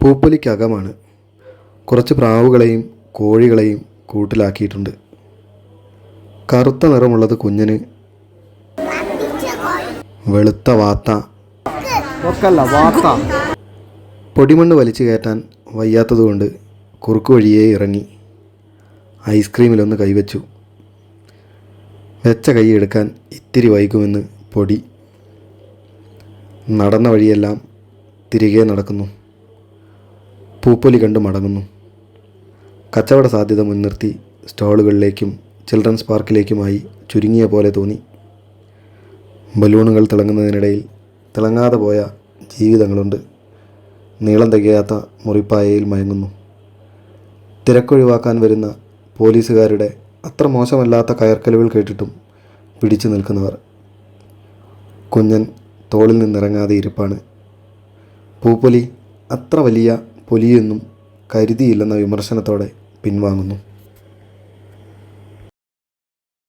പൂപ്പൊലിക്കകമാണ്. കുറച്ച് പ്രാവുകളെയും കോഴികളെയും കൂട്ടിലാക്കിയിട്ടുണ്ട്. കറുത്ത നിറമുള്ളത് കുഞ്ഞിന്, വെളുത്ത വാത്ത. പൊടിമണ്ണ് വലിച്ചു കയറ്റാൻ വയ്യാത്തതുകൊണ്ട് കുറുക്കു വഴിയേ ഇറങ്ങി. ഐസ്ക്രീമിലൊന്ന് കൈവച്ചു. വെച്ച കൈ എടുക്കാൻ ഇത്തിരി വൈകുമെന്ന് പൊടി. നടന്ന വഴിയെല്ലാം തിരികെ നടക്കുന്നു. പൂപ്പൊലി കണ്ട് മടങ്ങുന്നു. കച്ചവട സാധ്യത മുൻനിർത്തി സ്റ്റോളുകളിലേക്കും ചിൽഡ്രൻസ് പാർക്കിലേക്കുമായി ചുരുങ്ങിയ പോലെ തോന്നി. ബലൂണുകൾ തിളങ്ങുന്നതിനിടയിൽ തിളങ്ങാതെ പോയ ജീവിതങ്ങളുണ്ട്. നീളം തികയാത്ത മുറിപ്പായയിൽ മയങ്ങുന്നു. തിരക്കൊഴിവാക്കാൻ വരുന്ന പോലീസുകാരുടെ അത്ര മോശമല്ലാത്ത കയർക്കലുകൾ കേട്ടിട്ടും പിടിച്ചു നിൽക്കുന്നവർ. കുഞ്ഞൻ തോളിൽ നിന്നിറങ്ങാതെ ഇരിപ്പാണ്. പൂപ്പൊലി അത്ര വലിയ പൊലിയൊന്നും കരുതിയില്ലെന്ന വിമർശനത്തോടെ പിൻവാങ്ങുന്നു.